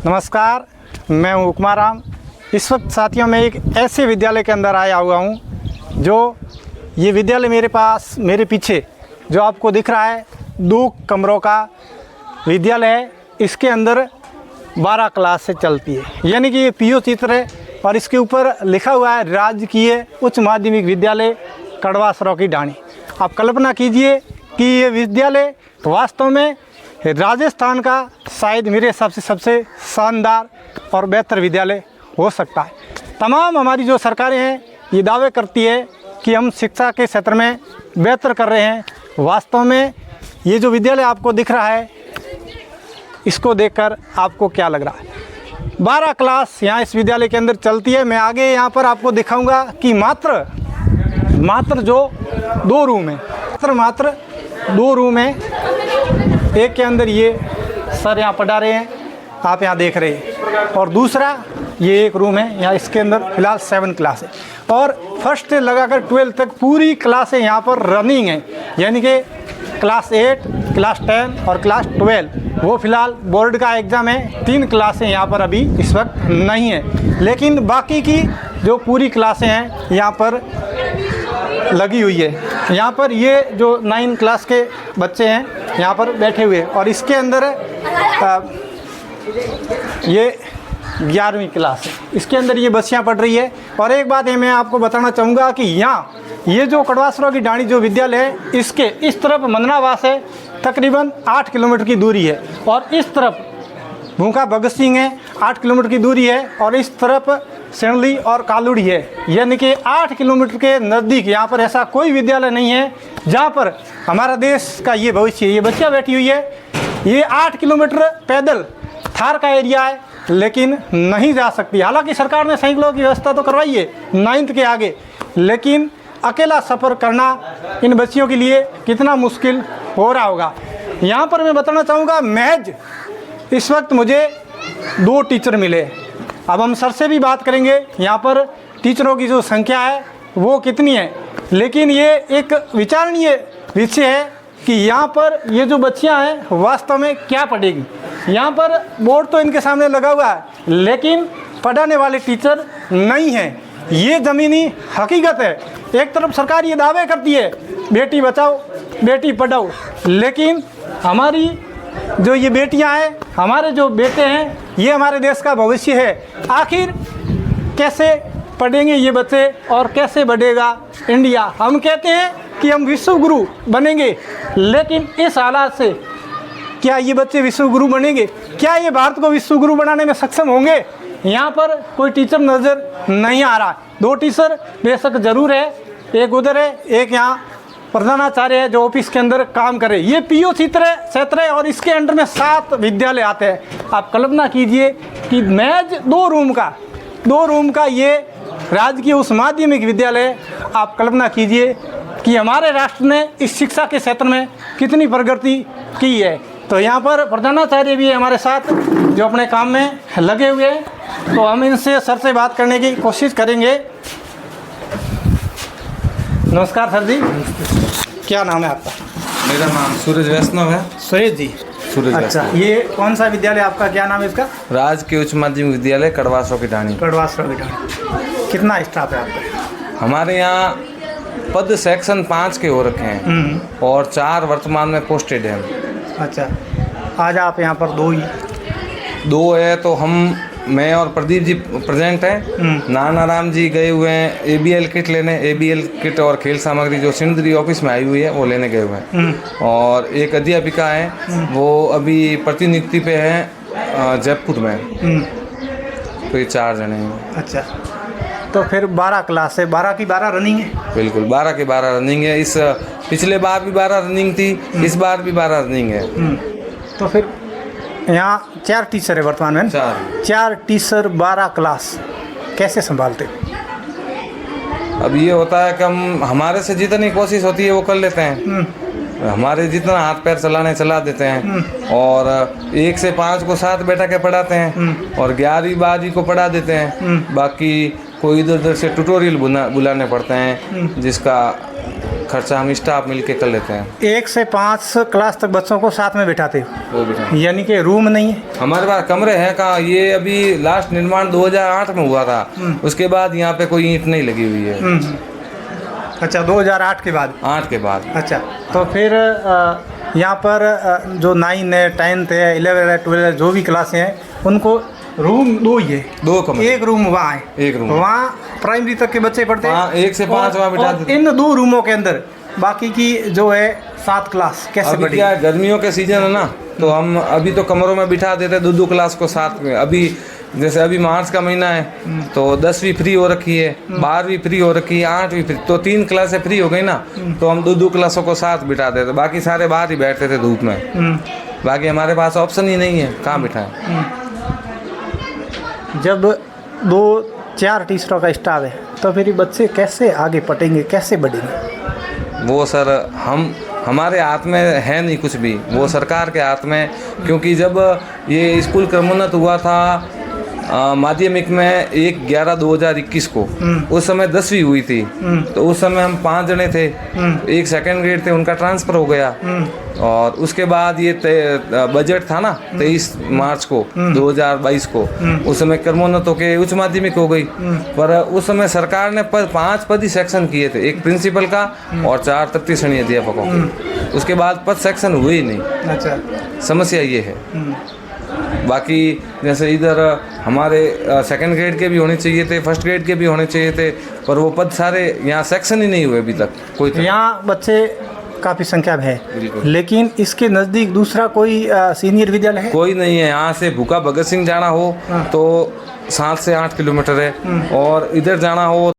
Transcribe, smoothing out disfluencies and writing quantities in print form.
नमस्कार, मैं हूँ उपमा राम। इस वक्त साथियों मैं एक ऐसे विद्यालय के अंदर आया हुआ हूँ जो ये विद्यालय मेरे पीछे जो आपको दिख रहा है 2 कमरों का विद्यालय है। इसके अंदर 12 क्लास से चलती है, यानी कि ये पीओ चित्र है और इसके ऊपर लिखा हुआ है राजकीय उच्च माध्यमिक विद्यालय कड़वा सरौकी ढाणी। आप कल्पना कीजिए कि ये विद्यालय वास्तव में राजस्थान का शायद मेरे हिसाब से सबसे शानदार और बेहतर विद्यालय हो सकता है। तमाम हमारी जो सरकारें हैं ये दावे करती है कि हम शिक्षा के क्षेत्र में बेहतर कर रहे हैं। वास्तव में ये जो विद्यालय आपको दिख रहा है, इसको देखकर आपको क्या लग रहा है? 12 क्लास यहाँ इस विद्यालय के अंदर चलती है। मैं आगे यहाँ पर आपको दिखाऊंगा कि मात्र जो 2 रूम है, मात्र 2 रूम है। एक के अंदर ये सर यहाँ पढ़ा रहे हैं, आप यहाँ देख रहे हैं, और दूसरा ये एक रूम है। यहाँ इसके अंदर फिलहाल 7 क्लास है और फर्स्ट से लगाकर 12 तक पूरी क्लासें यहाँ पर रनिंग है, यानी कि क्लास 8, क्लास 10 और क्लास 12। वो फिलहाल बोर्ड का एग्ज़ाम है, 3 क्लासें यहाँ पर अभी इस वक्त नहीं है, लेकिन बाकी की जो पूरी क्लासें हैं यहाँ पर लगी हुई है। यहाँ पर ये जो 9 क्लास के बच्चे हैं यहाँ पर बैठे हुए हैं और इसके अंदर ये 11वीं क्लास है, इसके अंदर ये बच्चियाँ पढ़ रही है। और एक बात है मैं आपको बताना चाहूँगा कि यहाँ ये जो कड़वा सरौकी ढाणी जो विद्यालय है, इसके इस तरफ मंदनावास है, तकरीबन 8 किलोमीटर की दूरी है, और इस तरफ भूखा भगत सिंह है, 8 किलोमीटर की दूरी है, और इस तरफ सेंडली और कालूड़ी है, यानी कि 8 किलोमीटर के नज़दीक यहाँ पर ऐसा कोई विद्यालय नहीं है जहाँ पर हमारा देश का ये भविष्य, ये बच्चियाँ बैठी हुई है। ये 8 किलोमीटर पैदल थार का एरिया है, लेकिन नहीं जा सकती। हालांकि सरकार ने साइकिलों की व्यवस्था तो करवाई है 9th के आगे, लेकिन अकेला सफ़र करना इन बच्चियों के लिए कितना मुश्किल हो रहा होगा। यहाँ पर मैं बताना चाहूँगा, महज इस वक्त मुझे 2 टीचर मिले। अब हम सर से भी बात करेंगे यहाँ पर टीचरों की जो संख्या है वो कितनी है, लेकिन ये एक विचारणीय विषय है कि यहाँ पर ये जो बच्चियाँ हैं वास्तव में क्या पढ़ेगी। यहाँ पर बोर्ड तो इनके सामने लगा हुआ है, लेकिन पढ़ाने वाले टीचर नहीं हैं। ये ज़मीनी हकीकत है। एक तरफ सरकार ये दावे करती है बेटी बचाओ बेटी पढ़ाओ, लेकिन हमारी जो ये बेटियां हैं, हमारे जो बेटे हैं, ये हमारे देश का भविष्य है। आखिर कैसे पढ़ेंगे ये बच्चे और कैसे बढ़ेगा इंडिया? हम कहते हैं कि हम विश्व गुरु बनेंगे, लेकिन इस हालात से क्या ये बच्चे विश्व गुरु बनेंगे? क्या ये भारत को विश्व गुरु बनाने में सक्षम होंगे? यहाँ पर कोई टीचर नज़र नहीं आ रहा। 2 टीचर बेशक ज़रूर है, एक उधर है, एक यहाँ प्रधानाचार्य है जो ऑफिस के अंदर काम करे। ये पीओ क्षेत्र है और इसके अंडर में 7 विद्यालय आते हैं। आप कल्पना कीजिए कि महज 2 रूम का ये राजकीय उच्च माध्यमिक विद्यालय। आप कल्पना कीजिए कि हमारे राष्ट्र ने इस शिक्षा के क्षेत्र में कितनी प्रगति की है। तो यहाँ पर प्रधानाचार्य भी है हमारे साथ जो अपने काम में लगे हुए हैं, तो हम इनसे सर से बात करने की कोशिश करेंगे। नमस्कार सर जी, क्या नाम है आपका? मेरा नाम सूरज वैष्णव है। सुरेश जी, सूरज अच्छा, वैष्णव। ये कौन सा विद्यालय आपका, क्या नाम है इसका? राजकीय उच्च माध्यमिक विद्यालय कड़वा सरौकी ढाणी। कड़वा सरौकी ढाणी। कितना स्टाफ है आपका? हमारे यहाँ पद सेक्शन 5 के हो रखे हैं और 4 वर्तमान में पोस्टेड हैं। अच्छा, आज आप यहाँ पर 2 है, तो मैं और प्रदीप जी प्रेजेंट हैं। नाना राम जी गए हुए हैं ABL किट लेने, ABL किट और खेल सामग्री जो सिंदरी ऑफिस में आई हुई है वो लेने गए हुए हैं। और एक अध्यापिका है, वो अभी प्रतिनियुक्ति पे है जयपुर में। तो ये 4 जने हैं। अच्छा, तो फिर 12 क्लास है, 12 की 12 रनिंग है? बिल्कुल, 12 की 12 रनिंग है। इस पिछले बार भी 12 रनिंग थी, इस बार भी 12 रनिंग है। तो फिर यहाँ 4 टीचर है वर्तमान में? 4 टीचर 12 क्लास कैसे संभालते? अब ये होता है कि हमारे से जितनी कोशिश होती है वो कर लेते हैं, हमारे जितना हाथ पैर चला देते हैं, और 1 से 5 को साथ बैठा के पढ़ाते हैं और 11वीं 12वीं को पढ़ा देते हैं। बाकी कोई इधर उधर से ट्यूटोरियल बुलाने पड़ते हैं, जिसका खर्चा हम स्टाफ मिल के कर लेते हैं। 1 से 5 क्लास तक बच्चों को साथ में बिठाते हो, वो बिठा यानी कि रूम नहीं है? हमारे पास कमरे हैं कहाँ, ये अभी लास्ट निर्माण 2008 में हुआ था, उसके बाद यहाँ पे कोई ईंट नहीं लगी हुई है। अच्छा, 2008 के बाद? 8 के बाद। अच्छा, तो फिर यहाँ पर जो 9 है, 10th है, 11 है, 12 है, जो भी क्लासें हैं उनको रूम 2 ही है? 2 कमरे, एक रूम वहाँ है, एक रूम वहाँ प्राइमरी तक के बच्चे पढ़ते हैं। 1 से 5 वहाँ बिठा देते हैं। इन 2 रूमों के अंदर बाकी की जो है 7 क्लास कैसे अभी बढ़ेगी? क्या है, गर्मियों के सीजन है ना, तो हम अभी तो कमरों में बिठा देते हैं 2 क्लास को साथ में। अभी जैसे अभी मार्च का महीना है तो 10वीं फ्री हो रखी है, 12वीं फ्री हो रखी है, 8वीं फ्री, तो 3 क्लासें फ्री हो गई ना, तो हम 2 क्लासों को साथ बिठा देते, बाकी सारे बाहर ही बैठते थे धूप में। बाकी हमारे पास ऑप्शन ही नहीं है, कहाँ बिठाएं। जब 2-4 टीचरों का स्टाफ है तो फिर ये बच्चे कैसे आगे पढ़ेंगे, कैसे बढ़ेंगे? वो सर हमारे हाथ में है नहीं कुछ भी, वो सरकार के हाथ में। क्योंकि जब ये स्कूल क्रमोन्नत हुआ था माध्यमिक में 1/11/2021 को, उस समय 10वीं हुई थी, तो उस समय हम 5 जने थे, एक सेकंड ग्रेड थे, उनका ट्रांसफ़र हो गया। और उसके बाद ये बजट था ना 23 मार्च को 2022 को, उस समय क्रमोन्नत होकर उच्च माध्यमिक हो गई। पर उस समय सरकार ने 5 पद ही सेक्शन किए थे, एक प्रिंसिपल का और 4 तृतीय श्रेणी अध्यापकों के। उसके बाद पद सेक्शन हुए ही नहीं। अच्छा, समस्या ये है। बाकी जैसे इधर हमारे सेकंड ग्रेड के भी होने चाहिए थे, फर्स्ट ग्रेड के भी होने चाहिए थे, पर वो पद सारे यहाँ सेक्शन ही नहीं हुए अभी तक कोई। यहाँ बच्चे काफ़ी संख्या में है, बिल्कुल। लेकिन इसके नज़दीक दूसरा कोई सीनियर विद्यालय है? कोई नहीं है। यहाँ से भूखा भगत सिंह जाना हो तो 7 से 8 किलोमीटर है, और इधर जाना हो